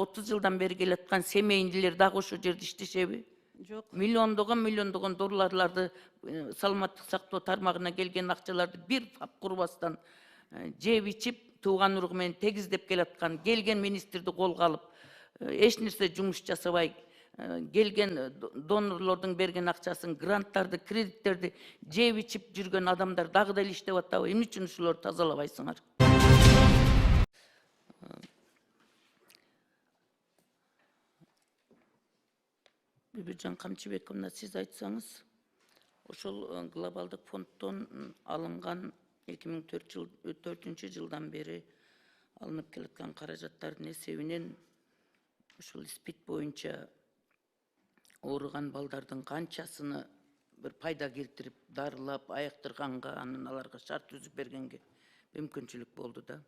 30 жылдан бeri келаткан семейиндилер дагы ошол жерде иштешеби? Жок. Миллиондогон долларларды саламаттык сактоо тармагына келген акчаларды бир фап курбастан жеп ичип тууган уругу менен тегиздеп келаткан келген министрди колго алып эч нерсе жумуш жасабай келген донорлордун берген акчасын, гранттарды, кредиттерди жеп ичип жүргөн адамдар дагы деле иштеп атабы? Эмне үчүн ушуларды тазалабайсыңар? Бибиржан Камчыбековна, сиз айтсаңыз, ошол глобалдык фонддон алынган 2004 жылдан бери алынып келаткан каражаттардын эсебинен ушул СПИД боюнча ооруган балдардын канчасыны бир пайда келтирип, дарылап, аяктырганга, анан аларга шарт түзүп бергенге мүмкүнчүлүк болду да.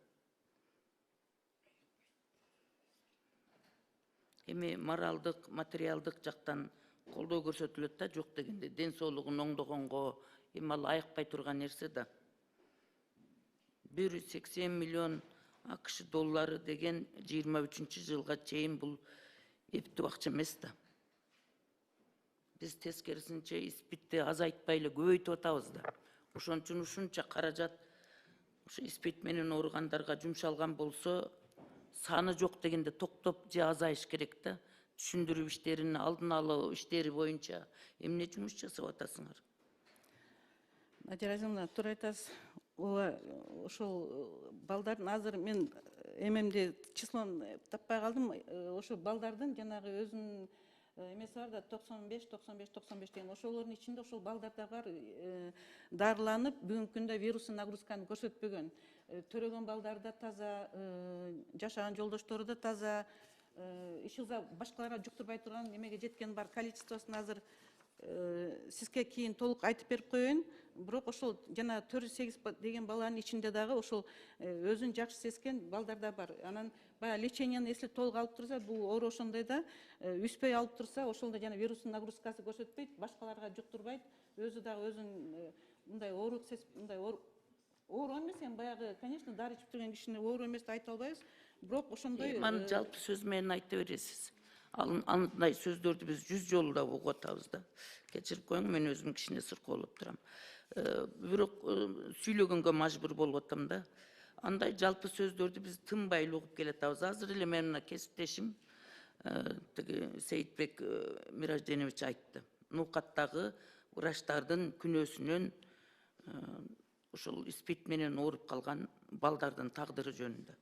Эми моралдык, материалдык жактан колдоо көрсөтүлөт да, жок дегенде ден соолугун оңдогонго, эми ал аякпай турган нерсе да. 180 миллион АКШ доллары деген 23 жылга чейин бул эптүү акча эмес да. Биз тескерисинче СПИДти азайтпай эле көбөйтүп атабыз да. Ошон үчүн ушунча каражат ушу СПИД менен ооругандарга жумшалган болсо, саны жок дегенде токтоп же азайыш керек да. Түшүндүрүү иштерин, алдын алуу иштери боюнча эмне жумуш жасап атасыңар? Надира Азимовна, туура айтасыз. Ошол балдардын азыр мен эмемди числон таппай калдым. Ошол балдардын жанагы өзүнүн эмеси бар да 95 деген ошолордун ичинде ошол балдарда бар дарыланып, бүгүнкү күндө вирустун нагрузканы көрсөтпөгөн. Төрөгөн балдар да таза, жашаган жолдоштору да таза, ишылза башкаларга жуктурбай турган эмеге жеткен бар. Количествосун азыр сизге кийин толук айтып берип коеюн. Бирок ошол жана 408 деген баланын ичинде дагы ошол өзүн жакшы сезген балдар да бар. Анан баягы леченияны эсли толук алып турса, бул оору ошондой да үспөй алып турса, ошолдо жана вирустун нагрузкасы көрсөтпөйт, башкаларга жуктурбайт. Өзү дагы өзүн мындай оору мындай оору эмес, эми баягы, конечно, дары ичип жүргөн кишини оору эмес деп айта албайбыз. Бирок ошондой Маны жалпы сөз менен айта бересиз. Андай сөздөрдү биз 100 жолу да угуп атабыз да. Кечирип коюң, мен өзүм кичине сыркоолоп турам. Бирок сүйлөгөнгө мажбур болуп атам да. Андай жалпы сөздөрдү биз тынбай угуп келатабыз. Азыр эле мен мына кесиптешим Сейитбек Миражденович айтты. Нукаттагы врачтардын күнөөсүнөн ушул СПИД менен ооруп калган балдардын тагдыры жөнүндө.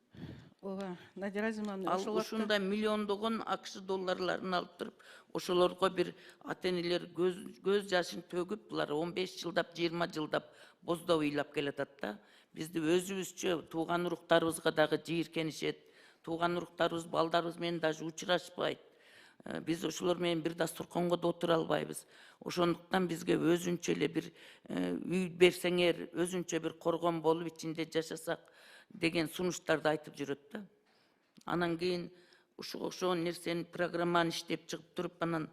Ооба, Надира Азимовна, Ал ушундай миллиондогон АКШ долларларын алып туруп, ошолорго бир ата-энелер көз жашын төгүп, булар 15 жылдап, 20 жылдап боздоп ыйлап келатат да. Бизди өзүбүзчө тууган уруктарыбызга дагы жийиркенишет. Тууган уруктарыбыз балдарыбыз менен даже учурашпайт. Биз ошолор менен бир дасторконго да отура албайбыз. Ошондуктан бизге өзүнчө эле бир үй берсеңер, өзүнчө бир коргон болуп ичинде жашасак деген сунуштарды айтып жүрөт да. Анан кийин ошол нерсени программаны иштеп чыгып туруп, анан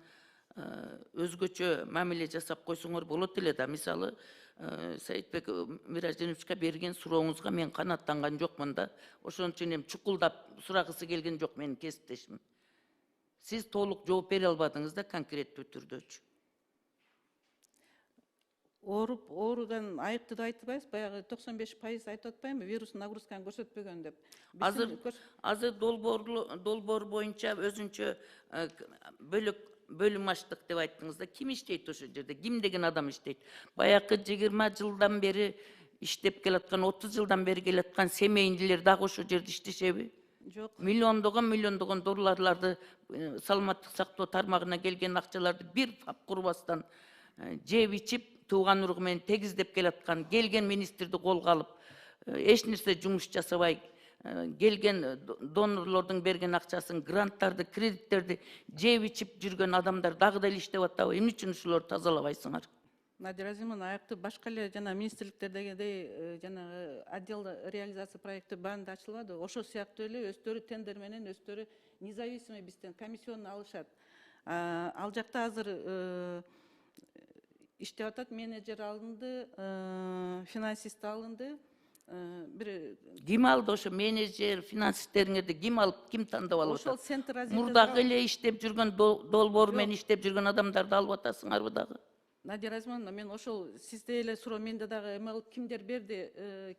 өзгөчө мамиле жасап койсоңор болот эле да. Мисалы, Сейитбек Миражденовичке берген сурооңузга мен канааттанган жокмун да. Ошон үчүн эми чукулдап сурагысы келген жок менин кесиптешим. Сиз толук жооп бере албадыңыз да конкреттүү түрдөчү. Оорудан айыкты деп айтпайбыз, баягы 95% айтып атпаймынбы, вирустун нагрузканы көрсөтпөгөн деп. Азыр долбоор боюнча өзүнчө бөлүм ачтык деп айттыңыз да. Ким иштейт ошол жерде? Ким деген адам иштейт? Баягы 20 жылдан бери иштеп келаткан, 30 жылдан бери келаткан семейиндилер дагы ошол жерде иштешеби? Жок. Миллиондогон долларларды саламаттык сактоо тармагына келген акчаларды бир фап курбастан жеп ичип тууган уругу менен тегиздеп келаткан келген министрди колго алып эч нерсе жумуш жасабай келген донорлордун берген акчасын, гранттарды, кредиттерди жеп ичип жүргөн адамдар дагы деле иштеп атабы? Эмне үчүн ушуларды тазалабайсыңар? Надира Азимовна, аякты башка эле жана министрликтердегидей жана отдел реализация проекти баанда ачылбады. Ошол сыяктуу эле өздөрү тендер менен өздөрү независимый бизден комиссионный алышат. Ал жакта азыр иштеп атат, менеджер алынды, финансист алынды. бир Ким алды ошо менеджер, финансисттериңерди ким алып, ким тандап алып ошол атат? центр развития Мурдагы эле иштеп жүргөн долбоор менен иштеп жүргөн адамдарды алып атасыңарбы дагы? Надя Размановна, мен ошол сизде эле суроо менде дагы эме кылып кимдер берди,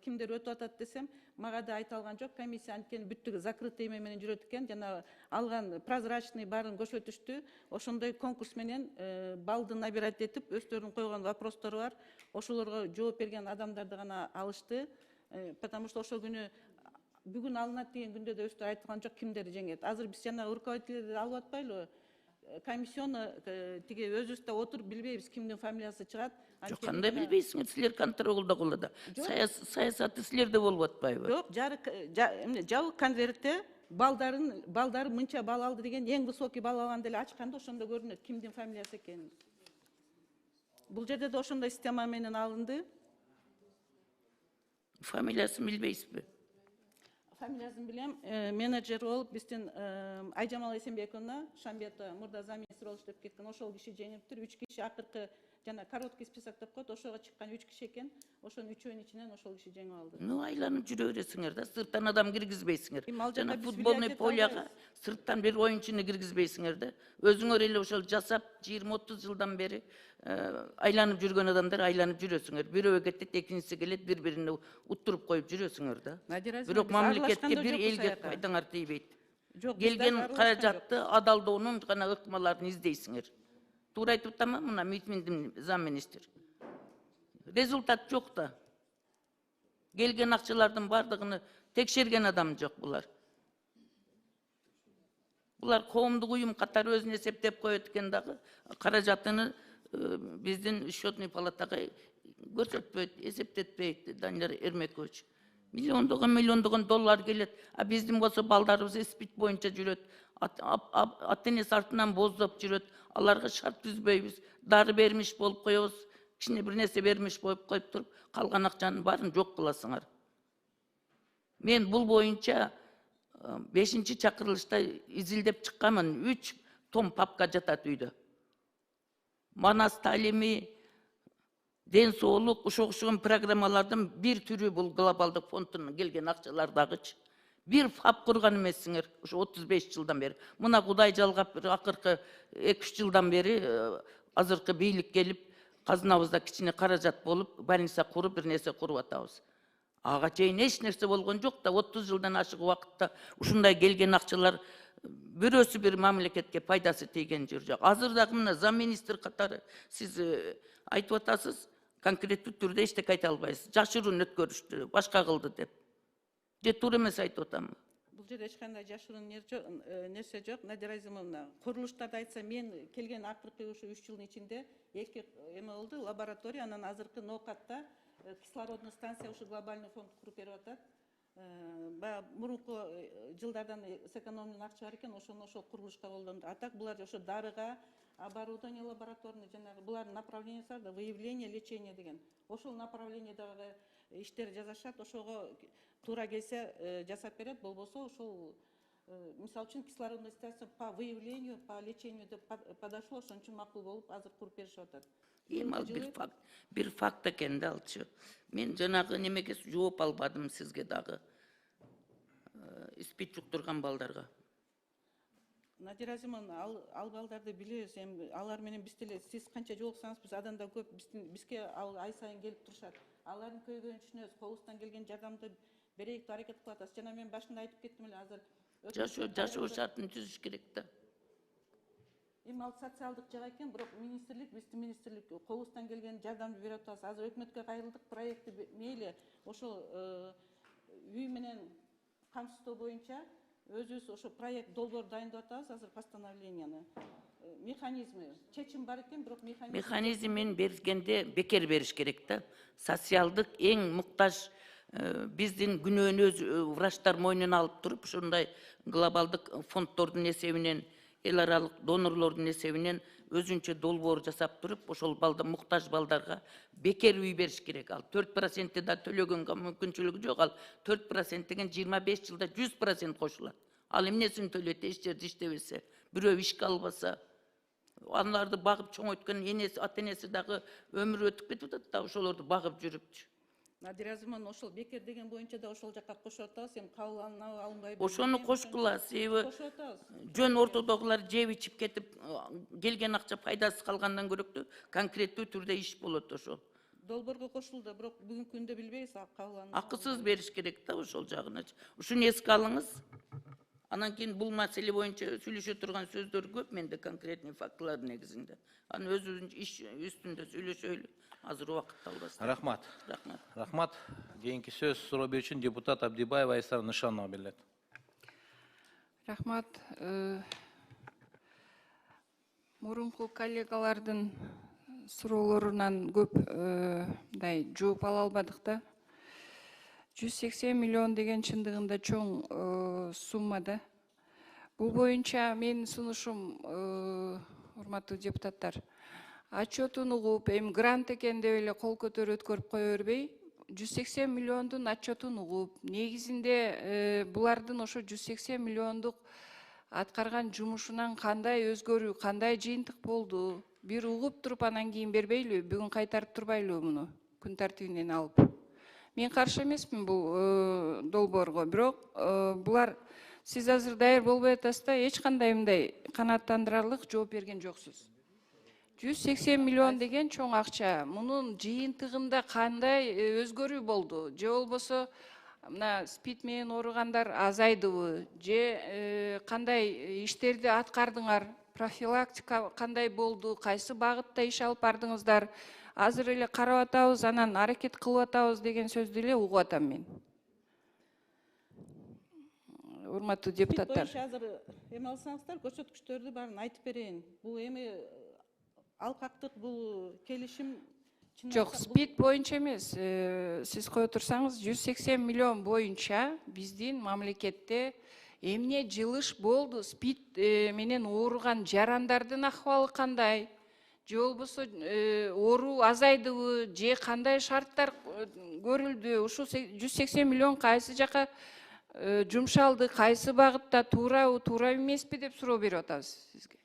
кимдер өтүп атат десем, мага да айта алган жок. Комиссия анткени бүттү закрытый эме менен жүрөт экен, жана алган прозрачный баарын көрсөтүштү. Ошондой конкурс менен балды набирать этип, өздөрүнүн койгон вопростору бар. Ошолорго жооп берген адамдарды гана алышты. Потому что ошол күнү бүгүн алынат деген күндө да өздөрү айткан жок кимдер жеңет. Азыр биз жанагы руководителерди алып атпайлыбы? Комиссионы тиги өзүбүз да отуруп билбейбиз кимдин фамилиясы чыгат. Жок, кандай билбейсиңер, силер контролдо кылды. Саясаты силерде болуп атпайбы? Жок, жабык конвертте балдары мынча бал алды деген эң высокий бал алган деле ачканда ошондо көрүнөт кимдин фамилиясы экенин. Бул жерде да ошондой система менен алынды. Фамилиясын билбейсизби? Фамилиясын билем, менеджер болуп биздин Айжамал Эсенбековна Шамбетова мурда замминистр болуп иштеп кеткен, ошол киши жеңиптир. 3 киши акыркы жана короткий список деп коет, ошого чыккан 3 киши экен. Ошонун 3-өөнүн ичинен ошол киши жеңип алды. Ну, айланып жүрө бересиңер да, сырттан адам киргизбейсиңер. Ал Жана жакта футболный полияга сырттан бир оюнчуну киргизбейсиңер да. Өзүңөр эле ошол жасап 20-30 жылдан бери айланып жүргөн адамдар айланып жүрөсүңөр. Бирөө кетет, экинчиси келет, бири-бирине уттуруп коюп жүрөсүңөр да. Бирок мамлекетке бир элге пайдаңар тийбейт. Келген каражатты адалдоонун гана ыкмаларын издейсиңер. Туура айтып атамбы мына Митминдин замминистр? Результат жок да. Келген акчалардын бардыгын текшерген адам жок булар. Булар коомдук уюм катары өзүн эсептеп коет экен дагы, каражатыны биздин счетный палатага көрсөтпөйт, эсептетпейт Данияр Эрмекович. Миллиондогон доллар келет, а биздин болсо балдарыбыз эспит боюнча жүрөт, ата-энеси артынан боздоп жүрөт, аларга шарт түзбөйбүз, дары бермиш болуп коебуз, кичине бир нерсе бермиш болуп коюп туруп, калган акчанын баарын жок кыласыңар. Мен бул боюнча 5-чакырылышта изилдеп чыкканмын, 3 том папка жатат үйдө. Манас талими, ден соолук, ошогон программалардын бир түрү бул глобалдык фонддун келген акчалардагычы. Бир фап курган эмессиңер, ошо 35 жылдан бери. Мына Кудай жалгап, акыркы 2-3 жылдан бери азыркы бийлик келип, казынабызда кичине каражат болуп, больница куруп, бир нерсе куруп атабыз. Ага чейин эч нерсе болгон жок да, 30 жылдан ашык убакытта ушундай келген акчалар бирөөсү бир мамлекетке пайдасы тийген жок. Азыр дагы мына замминистр катары сиз айтып атасыз, конкреттүү түрдө эчтеке айта албайсыз. Жашыруун өткөрүштү, башка кылды деп. Же туура эмес айтып атамбы? Бул жерде эч кандай жашыруун нерсе жок. Надя Разимовна, курулуштарды айтса, мен келген акыркы ушу 3 жылдын ичинде 2 эме болду, лаборатория, анан азыркы ноокатта кислородный станция ушу глобальный фонд куруп берип атат. Мурунку жылдардан сэкономлен акча бар экен, ошону ошол курулушка колдонду. А так булар ошо дарыга, оборудование лабораторный, жанагы булардын направлениясы бар да, выявление, лечение деген. Ошол направлениедагы иштер жазышат, ошого туура келсе жасап берет, болбосо ошол мисалы үчүн кислородный станция по выявлению, по лечению деп подошло, ошон үчүн макул болуп азыр куруп беришип атат. Эми ал бир факт экен да алчы. Мен жанагы немеге жооп албадым сизге дагы. Испит жуктурган балдарга. Надя Разимовна, ал балдарды билебиз, эми алар менен биз деле сиз канча жолуксаңыз биз аданда көп бизге ай сайын келип турушат. Алардын көйгөйүн түшүнөбүз, колубуздан келген жардамды берейик деп аракет кылып атабыз. Жана мен башында айтып кеттим эле азыр. Жашоо шартын түзүш керек да. Эми ал социалдык жак экен, бирок биздин министрлик колубуздан келген жардамды берип атабыз. Азыр өкмөткө кайрылдык, проектти мейли ошол үй менен камсыздоо боюнча өзүбүз ошо проект долбоор дайындап атабыз, азыр постановленияны. Механизми, чечим бар экен, бирок механизмин бергенде бекер бериш керек да. Социалдык эң муктаж биздин күнөөнү врачтар мойнуна алып туруп, ушундай глобалдык фонддордун эсебинен, эл аралык донорлордун эсебинен өзүнчө долбоор жасап туруп, ошол муктаж балдарга бекер үй бериш керек. Ал 4% да төлөгөнгө мүмкүнчүлүгү жок. Ал 4% деген 25 жылда 100% кошулат. Ал эмнесин төлөйт, эч жерде иштебесе, бирөө ишке албаса, аларды багып чоңойткөн ата-энеси дагы өмүрү өтүп кетип атат да, ошолорду багып жүрүптү. Надир Азыман ошол бекер деген боюнча да ошол жакка кошуп атабыз, эми кабыл алынабы алынбайбы? Ошону кошкула, себеби Кошуп атабыз. жөн ортодогулар жеп ичип кетип келген акча пайдасыз калгандан көрөктү конкреттүү түрдө иш болот ошол. Долбоорго кошулду, бирок бүгүнкү күндө билбейбиз кабыл алынабы. Акысыз бериш керек да ошол жагына. Ушуну эске алыңыз. Анан кийин бул маселе боюнча сүйлөшө турган сөздөр көп менде конкретный фактылар негизинде. Аны өзүбүздүн иш үстүндө сүйлөшөлү. Азыр убакыт албастан. Рахмат. Рахмат. Рахмат. Кийинки сөз суроо берүүчү депутат Абдибаева Айсара Нышанова берилет. Рахмат. Мурунку коллегалардын суроолорунан көп жооп ала албадык да. 180 миллион деген чындыгында чоң сумма да. Бул боюнча менин сунушум, урматтуу депутаттар, отчетун угуп, эми грант экен деп эле кол көтөрүп өткөрүп кое бербей, 180 миллиондун отчетун угуп, негизинде булардын ошо 180 миллиондук аткарган жумушунан кандай өзгөрүү, кандай жыйынтык болду, бир угуп туруп анан кийин бербейлиби, бүгүн кайтарып турбайлыбы муну күн тартибинен алып. Мен каршы эмесмин бул долбоорго, бирок булар сиз азыр даяр болбой атасыз да, эч кандай мындай канааттандырарлык жооп берген жоксуз. 180 миллион деген чоң акча. Мунун жыйынтыгында кандай өзгөрүү болду? Же болбосо мына СПИД менен ооругандар азайдыбы? Же кандай иштерди аткардыңар? Профилактика кандай болду? Кайсы багытта иш алып бардыңыздар? Азыр эле карап атабыз, анан аракет кылып атабыз деген сөздү эле угуп атам мен. Урматтуу депутаттар. Азыр эме алсаңыздар, көрсөткүчтөрдү баарын айтып берейин. Бул эми алкактык, бул келишим Жок, СПИД боюнча эмес. Сиз кое турсаңыз, 180 миллион боюнча биздин мамлекетте эмне жылыш болду? СПИД менен ооруган жарандардын акыбалы кандай? Же болбосо оору азайдыбы? Же кандай шарттар көрүлдү? Ушу 180 миллион кайсы жака жумшалды, кайсы багытта, туурабы, туура эмеспи деп суроо берип атабыз сизге.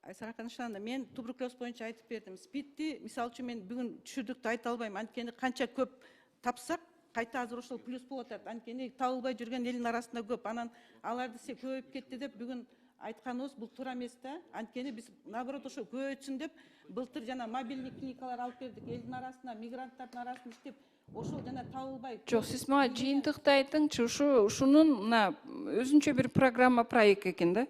Айсара Нышанова, мен туберкулез боюнча айтып бердим. СПИДти, мисалы үчүн мен бүгүн түшүрдүктү айта албайм. Анткени канча көп тапсак, кайта азыр ошол плюс болуп атат. Анткени табылбай жүргөн элдин арасында көп. Анан аларды көбөйүп кетти деп бүгүн айтканыбыз бул туура эмес да. Анткени биз наоборот ошо көбөйтсүн деп былтыр жана мобилдик клиникалар алып бердик. Элдин арасында, мигранттардын арасында иштеп, ошол жана табылбай. Жок, сиз мага жыйынтыкты айтыңчы, ушунун мына өзүнчө бир программа проект экен да.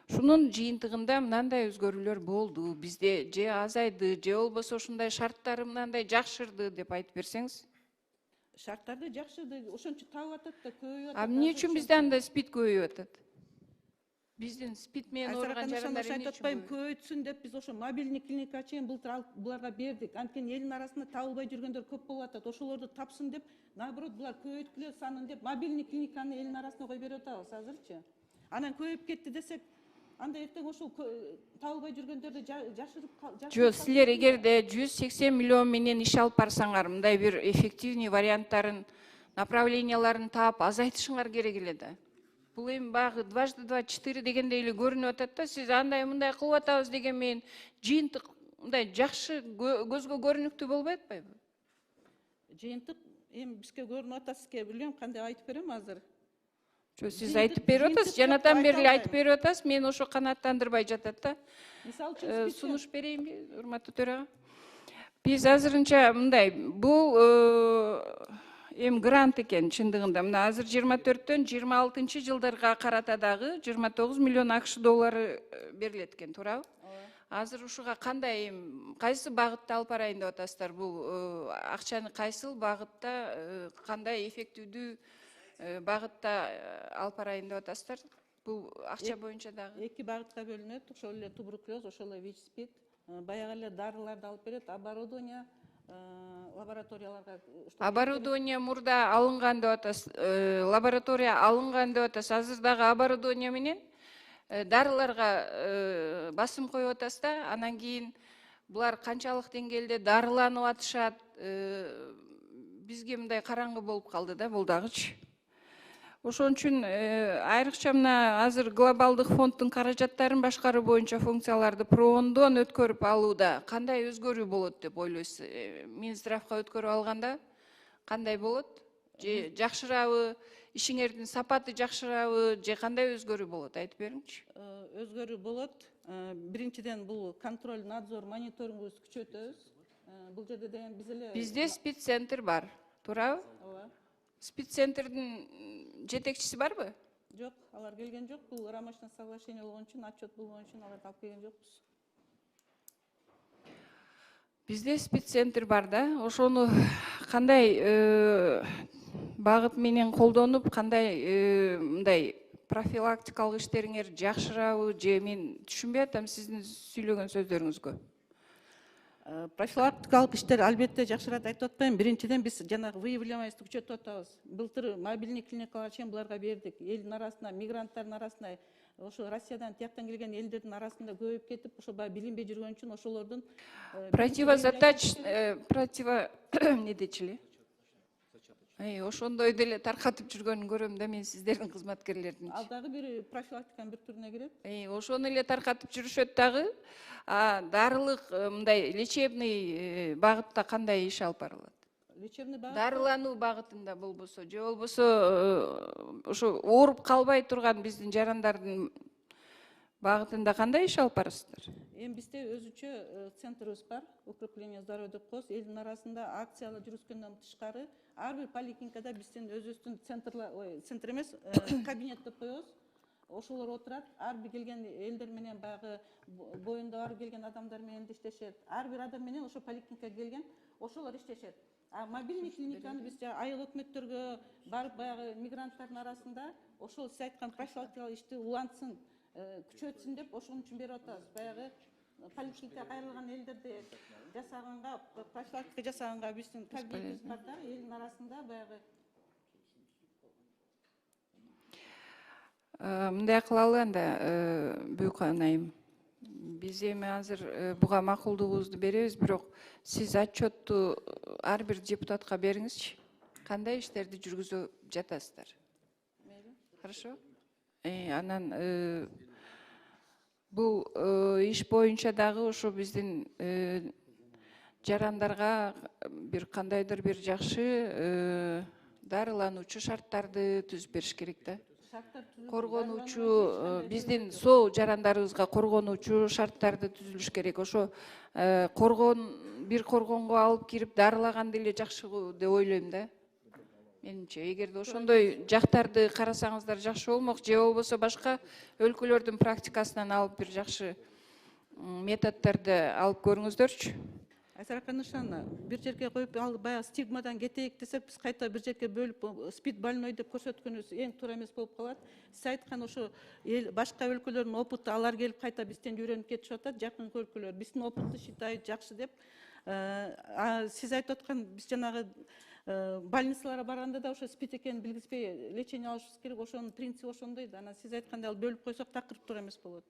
Шунун жыйынтыгында мындай өзгөрүүлөр болду, бизде же азайды, же болбосо ушундай шарттары мындай жакшырды деп айтып берсеңиз. Шарттарды жакшырды, ошончо табып атат да, көбөйүп атат. Эмне үчүн бизде андай СПИД көбөйүп атат? Биздин СПИД менен ооруган жарандар эмне үчүн көбөйтсүн деп биз ошо мобилдик клиника чейин былтыр алып буларга бердик. Анткени элдин арасында табылбай жүргөндөр көп болуп атат. Ошолорду тапсын деп, наоборот булар көбөйткүлө санын деп мобилдик клиниканы элдин арасына кой берип атабыз азырчы. Анан көбөйүп кетти десек, анда эртең ошол табылбай жүргөндөрдү жашырып Жок, силер эгерде 180 миллион менен иш алып барсаңар, мындай бир эффективный варианттарын, направленияларын таап азайтышыңар керек эле да. Бул эми багы 2/2 дегендей эле көрүнүп атат да, сиз андай мындай кылып атабыз деген менен жыйынтык мындай жакшы көзгө көрүнүктүү болбой атпайбы? Жыйынтык эми бизге көрүнүп атат, сизге билбейм кандай айтып берем азыр. Жок, сиз айтып берип атасыз, жанатан бери эле айтып берип атасыз, мен ошо канааттандырбай жатат да. Мисалы үчүн сунуш берейинби, урматтуу төрага? Биз азырынча мындай, бул эми грант экен чындыгында. Мына азыр 24-төн 26 жылдарга карата дагы 29 миллион АКШ доллары берилет экен, туурабы? Азыр ушуга кандай кайсы багытта алып барайын деп атасыздар? Бул акчаны кайсыл багытта, кандай эффективдүү багытта алып барайын деп атасыздар? Бул акча боюнча дагы эки багытка бөлүнөт, ошол эле туберкулез, ошол эле ВИЧ-СПИД, баягы эле дарыларды алып берет, оборудование, лабораторияларга. Оборудование мурда алынган деп атасыз, лаборатория алынган деп атасыз. Азыр дагы оборудование менен дарыларга басым коюп атасыз да, анан кийин булар канчалык деңгээлде дарыланып атышат, бизге мындай караңгы болуп калды да, бул дагычы. Ошон үчүн айрыкча мына азыр глобалдык фонддун каражаттарын башкаруу боюнча функцияларды ПРООНдон өткөрүп алууда кандай өзгөрүү болот деп ойлойсуз? Минздравга өткөрүп алганда кандай болот? Же жакшырабы, ишиңердин сапаты жакшырабы, же кандай өзгөрүү болот? Айтып бериңчи. Өзгөрүү болот. Биринчиден бул контроль, надзор, мониторингибизди күчөтөбүз. Бул жерде деген биз эле Бизде спид центр бар, туурабы? ооба. Спид центрдин жетекчиси барбы? Жок, алар келген жок. Бул рамочный соглашение болгон үчүн, отчет болгон үчүн аларды алып келген жокпуз. Бизде спид центр бар да, ошону кандай багыт менен колдонуп, кандай мындай профилактикалык иштериңер жакшырабы, же мен түшүнбөй атам сиздин сүйлөгөн сөздөрүңүзгө. Профилактикалык иштер албетте жакшырат айтып атпайм. Биринчиден биз жанагы выявляемость күчөтүп атабыз. Былтыр мобильный клиникалар чейин буларга бердик. Элдин арасында, мигранттардын арасында, ошо Россиядан тияктан келген элдердин арасында көбөйүп кетип, ошо баягы билинбей жүргөн үчүн ошолордун противо эмне дечи эле? Ошондой деле таркатып жүргөнүн көрөм да мен сиздердин кызматкерлердин. ал дагы бир профилактиканын бир түрүнө кирет. Ошону эле таркатып жүрүшөт дагы. Дарылык мындай лечебный багытта кандай иш алып барылат? Лечебный багыт Дарылануу багытында болбосо, же болбосо ошо ооруп калбай турган биздин жарандардын багытында кандай иш алып барасыздар? Эми бизде өзүнчө центрибиз бар, укрепление здоровья деп коебуз. Элдин арасында акциялар жүргүзгөндөн тышкары ар бир поликлиникада биздин өзүбүздүн центр эмес, кабинет деп коебуз. Ошолор отурат, ар бир келген элдер менен баягы боюнда ар келген адамдар менен иштешет. Ар бир адам менен ошо поликлиникага келген ошолор иштешет. Мобильный клиниканы биз айыл өкмөттөргө барып баягы мигранттардын арасында ошол сиз айткан профилактикалык ишти улантсын, күчөтсүн деп ошон үчүн берип атабыз. Баягы поликлиникага кайрылган элдерди жасаганга, профилактика жасаганга биздин кабинетибиз бар да, элдин арасында баягы. Мындай кылалы анда, Бүйкан айым. Биз эми азыр буга макулдугубузду беребиз, бирок сиз отчетту ар бир депутатка бериңизчи. Кандай иштерди жүргүзүп жатасыздар? Хорошо? Анан бул иш боюнча дагы ошо биздин жарандарга бир кандайдыр бир жакшы дарылануучу шарттарды түзүп бериш керек да. Коргонуучу биздин сол жарандарыбызга коргонуучу шарттарды түзүлүш керек. Ошо бир коргонго алып кирип дарылаган деле жакшы деп ойлойм да. Менимче, эгерде ошондой жактарды карасаңыздар жакшы болмок, же болбосо башка өлкөлөрдүн практикасынан алып бир жакшы методдорду алып көрүңүздөрчү. Айсара Нышановна, бир жерге коюп, ал баягы стигмадан кетейик десек, биз кайта бир жерге бөлүп спид больной деп көрсөткөнүбүз эң туура эмес болуп калат. Сиз айткан ошо башка өлкөлөрдүн опыты, алар келип кайта бизден үйрөнүп кетишип атат, жакын өлкөлөр. Биздин опытты считаю жакшы деп. Сиз айтып аткан биз жанагы больницаларга барганда да ошо спид экенин билгизбей лечение алышыбыз керек. Ошонун принципи ошондой да. Анан сиз айткандай ал бөлүп койсок такыр туура эмес болот.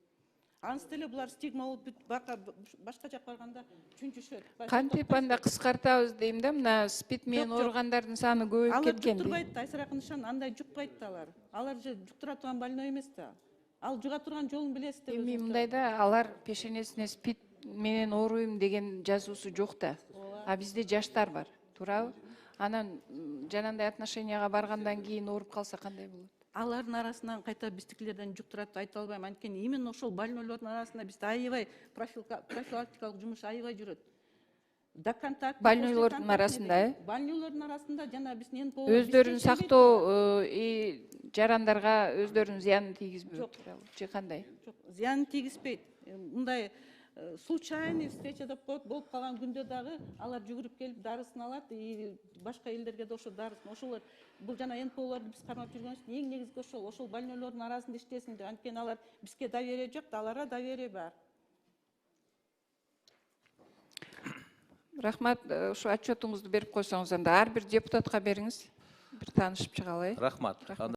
Анысы деле булар стигма болуп башка жакка барганда чүнчүшөт. Кантип анда кыскартабыз дейм да, мына спид менен ооругандардын саны көбөйүп кеткен. Алар жуктурбайт да, Айсара Нышан, андай жукпайт да алар. Алар же жуктура турган больной эмес да. Ал жуга турган жолун билесиз да. Эми мындай да, алар пешенесине спид менен ооруйм деген жазуусу жок да. А бизде жаштар бар, туурабы? Анан жанагындай отношенияга баргандан кийин ооруп калса кандай болот? Алардын арасынан кайта биздикилерден жуктурат деп айта албайм. Анткени именно ошол больнойлордун арасында бизде аябай профилактикалык жумуш аябай жүрөт. До контакт. Больнойлордун арасында, Больнойлордун арасында жана биздин өздөрүн сактоо жарандарга өздөрүнүн зыянын тийгизбөө туурабы? Же кандай? Жок, зыянын тийгизбейт. Мындай случайный встреча деп коет, болуп калган күндө дагы алар жүгүрүп келип дарысын алат, и башка элдерге да ошо дарысын. Ошолор бул жана НПОлорду биз кармап жүргөнбүз. Эң негизги ошол больнойлордун арасында иштесин деп. Анткени алар бизге доверие жок, аларга доверие бар. Рахмат, ушу отчетуңузду берип койсоңуз анда ар бир депутатка бериңиз. Бир таанышып чыгалы. Рахмат.